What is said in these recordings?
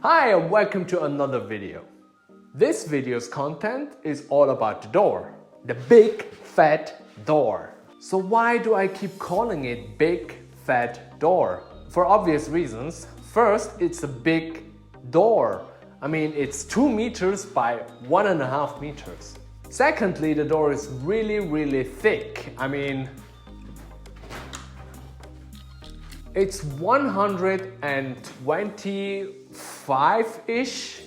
Hi and welcome to another video. This video's content is all about the door. The big fat door. So why do I keep calling it big fat door? For obvious reasons. First, it's a big door. I mean, it's 2 meters by 1.5 meters. Secondly, the door is really thick. I mean, it's 125-ish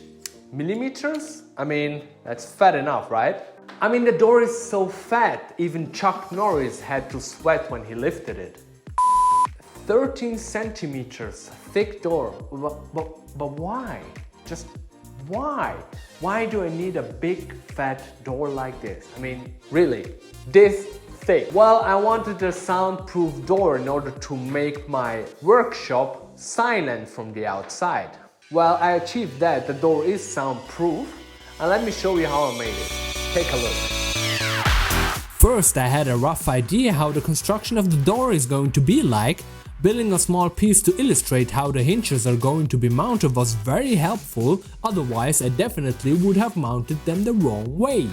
millimeters. I mean, that's fat enough, right? I mean, the door is so fat, even Chuck Norris had to sweat when he lifted it. 13 centimeters thick door, but why? Just why? Why do I need a big fat door like this? I mean, really, this thick? Well, I wanted a soundproof door in order to make my workshop silent from the outside. Well, I achieved that. The door is soundproof, and let me show you how I made it. Take a look. First, I had a rough idea how the construction of the door is going to be like. Building a small piece to illustrate how the hinges are going to be mounted was very helpful, otherwise I definitely would have mounted them the wrong way.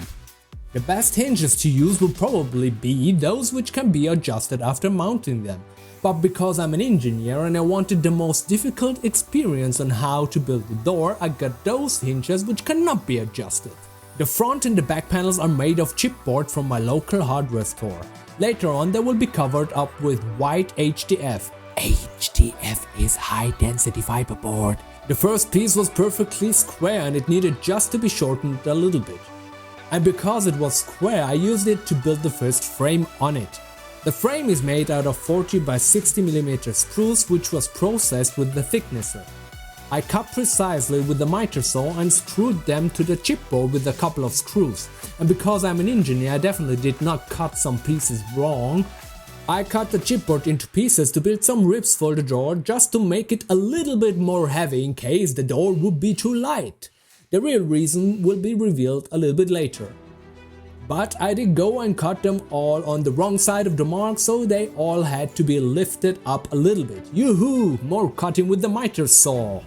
The best hinges to use will probably be those which can be adjusted after mounting them. But because I'm an engineer and I wanted the most difficult experience on how to build the door, I got those hinges which cannot be adjusted. The front and the back panels are made of chipboard from my local hardware store. Later on they will be covered up with white HDF. HDF is high density fiberboard. The first piece was perfectly square and it needed just to be shortened a little bit. And because it was square, I used it to build the first frame on it. The frame is made out of 40 by 60 mm spruce, which was processed with the thicknesser. I cut precisely with the miter saw and screwed them to the chipboard with a couple of screws. And because I'm an engineer, I definitely did not cut some pieces wrong. I cut the chipboard into pieces to build some ribs for the door, just to make it a little bit more heavy in case the door would be too light. The real reason will be revealed a little bit later. But I did go and cut them all on the wrong side of the mark, so they all had to be lifted up a little bit. Yoo-hoo! More cutting with the miter saw.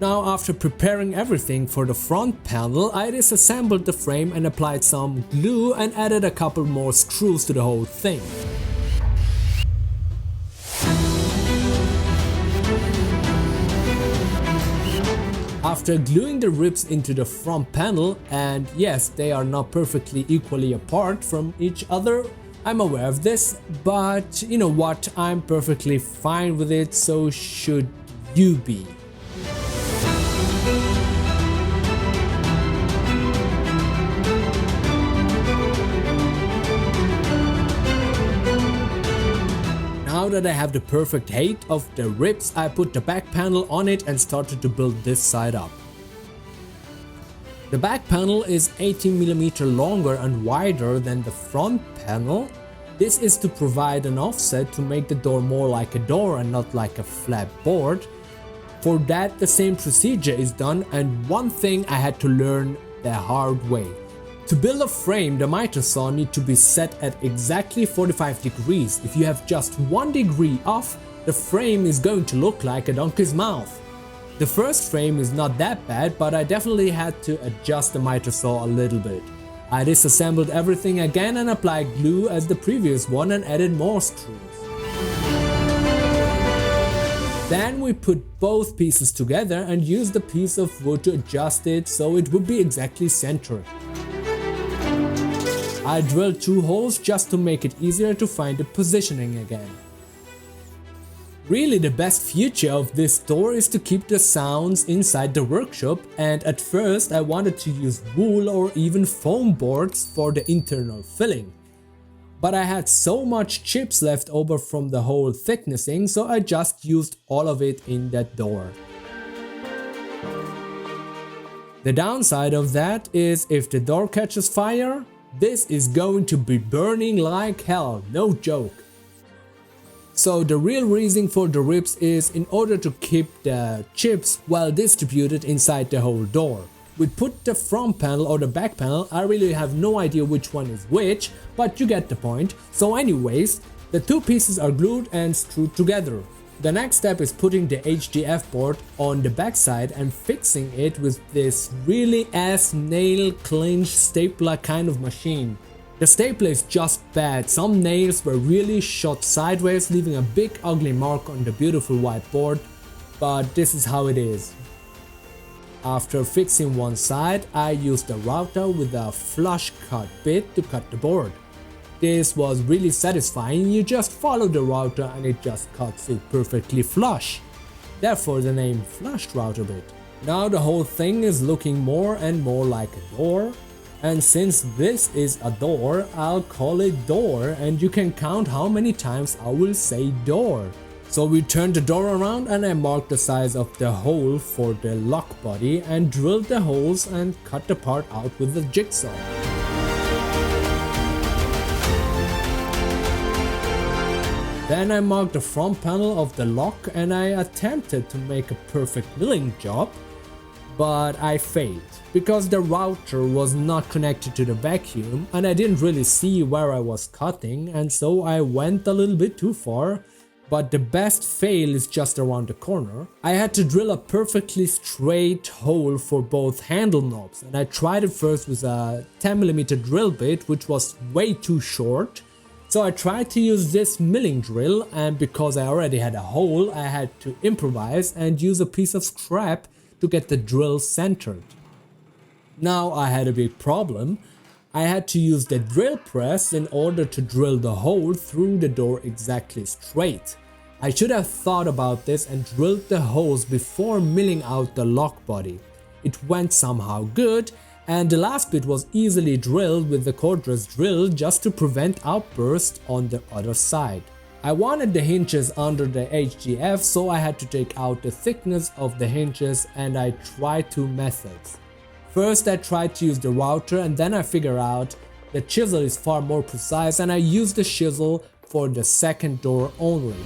Now, after preparing everything for the front panel, I disassembled the frame and applied some glue and added a couple more screws to the whole thing. After gluing the ribs into the front panel, and yes, they are not perfectly equally apart from each other, I'm aware of this, but you know what, I'm perfectly fine with it, so should you be. Now that I have the perfect height of the ribs, I put the back panel on it and started to build this side up. The back panel is 18 mm longer and wider than the front panel. This is to provide an offset to make the door more like a door and not like a flat board. For that, the same procedure is done, and one thing I had to learn the hard way. To build a frame, the miter saw needs to be set at exactly 45 degrees. If you have just 1 degree off, the frame is going to look like a donkey's mouth. The first frame is not that bad, but I definitely had to adjust the miter saw a little bit. I disassembled everything again and applied glue as the previous one and added more screws. Then we put both pieces together and used a piece of wood to adjust it so it would be exactly centered. I drilled 2 holes just to make it easier to find the positioning again. Really, the best feature of this door is to keep the sounds inside the workshop, and at first I wanted to use wool or even foam boards for the internal filling. But I had so much chips left over from the whole thicknessing, so I just used all of it in that door. The downside of that is if the door catches fire, this is going to be burning like hell, no joke. So the real reason for the ribs is in order to keep the chips well distributed inside the whole door. We put the front panel or the back panel, I really have no idea which one is which, but you get the point. So anyways, the 2 pieces are glued and screwed together. The next step is putting the HDF board on the backside and fixing it with this really ass nail clinch stapler kind of machine. The stapler is just bad, some nails were really shot sideways, leaving a big ugly mark on the beautiful white board, but this is how it is. After fixing one side, I used a router with a flush cut bit to cut the board. This was really satisfying, you just follow the router and it just cuts it perfectly flush. Therefore the name flush router bit. Now the whole thing is looking more and more like a door. And since this is a door, I'll call it door, and you can count how many times I will say door. So we turned the door around and I marked the size of the hole for the lock body and drilled the holes and cut the part out with the jigsaw. Then I marked the front panel of the lock and I attempted to make a perfect milling job, but I failed because the router was not connected to the vacuum and I didn't really see where I was cutting, and so I went a little bit too far. But the best fail is just around the corner. I had to drill a perfectly straight hole for both handle knobs, and I tried it first with a 10mm drill bit, which was way too short. So I tried to use this milling drill, and because I already had a hole, I had to improvise and use a piece of scrap to get the drill centered. Now I had a big problem. I had to use the drill press in order to drill the hole through the door exactly straight. I should have thought about this and drilled the holes before milling out the lock body. It went somehow good, and the last bit was easily drilled with the cordless drill just to prevent outburst on the other side. I wanted the hinges under the HGF, so I had to take out the thickness of the hinges, and I tried two methods. First I tried to use the router, and then I figured out the chisel is far more precise, and I used the chisel for the second door only.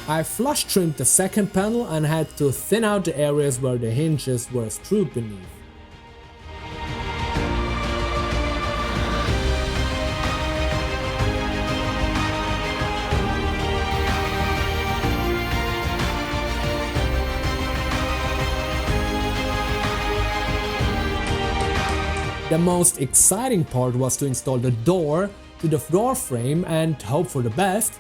I flush trimmed the second panel and had to thin out the areas where the hinges were screwed beneath. The most exciting part was to install the door to the door frame and hope for the best.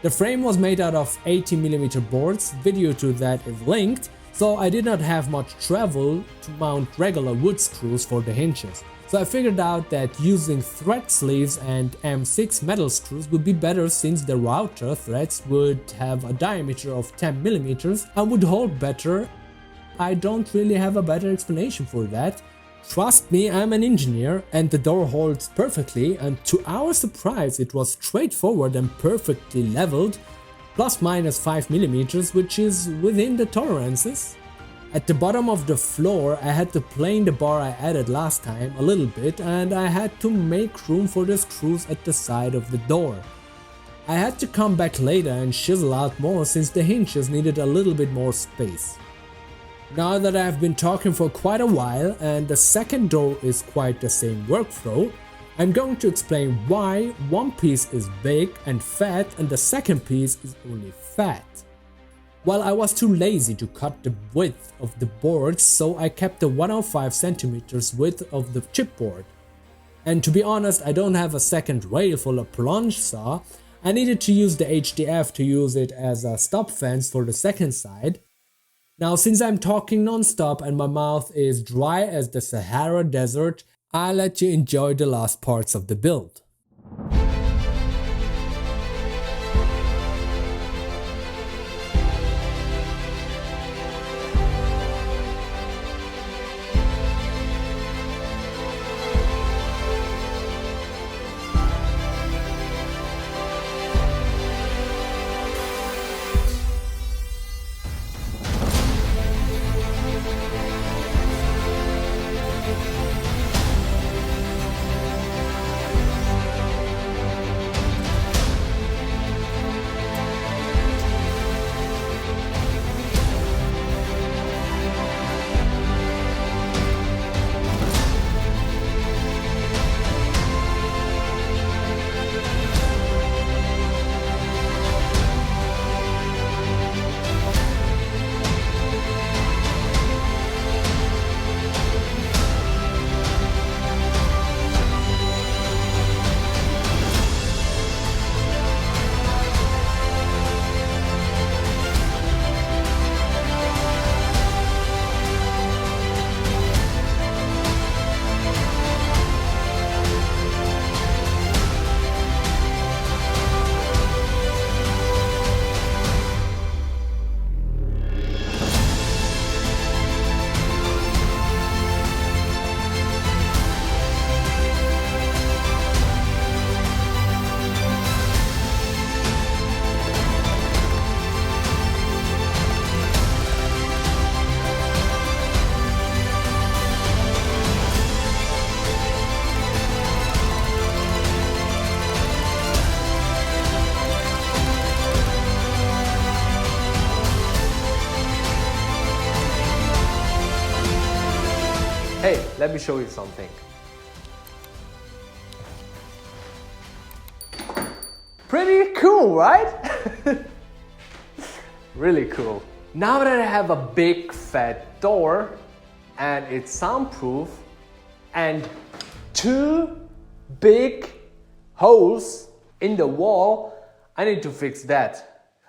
The frame was made out of 80mm boards, video to that is linked, so I did not have much travel to mount regular wood screws for the hinges. So I figured out that using thread sleeves and M6 metal screws would be better, since the router threads would have a diameter of 10mm and would hold better. I don't really have a better explanation for that. Trust me, I'm an engineer, and the door holds perfectly, and to our surprise it was straightforward and perfectly leveled, plus minus 5mm, which is within the tolerances. At the bottom of the floor I had to plane the bar I added last time a little bit, and I had to make room for the screws at the side of the door. I had to come back later and chisel out more, since the hinges needed a little bit more space. Now that I have been talking for quite a while and the second door is quite the same workflow, I'm going to explain why one piece is big and fat and the second piece is only fat. Well, I was too lazy to cut the width of the board, so I kept the 105cm width of the chipboard. And to be honest, I don't have a second rail for a plunge saw. I needed to use the HDF to use it as a stop fence for the second side. Now, since I'm talking non-stop and my mouth is dry as the Sahara Desert, I'll let you enjoy the last parts of the build. let me show you something. Pretty cool, right? Really cool. Now that I have a big fat door and it's soundproof and 2 big holes in the wall, I need to fix that.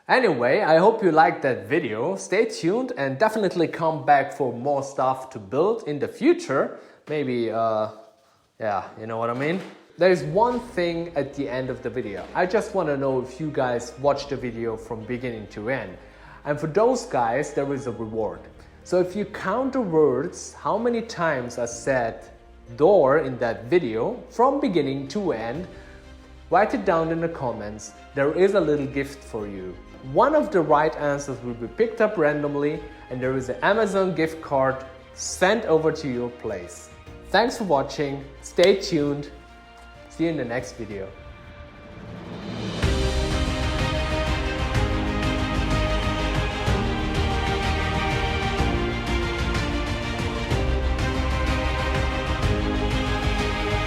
Anyway, I hope you liked that video. Stay tuned and definitely come back for more stuff to build in the future. Maybe, yeah, you know what I mean? There's one thing at the end of the video. I just want to know if you guys watched the video from beginning to end. And for those guys, there is a reward. So if you count the words, how many times I said door in that video from beginning to end, write it down in the comments. There is a little gift for you. One of the right answers will be picked up randomly and there is an Amazon gift card sent over to your place. Thanks for watching. Stay tuned. See you in the next video.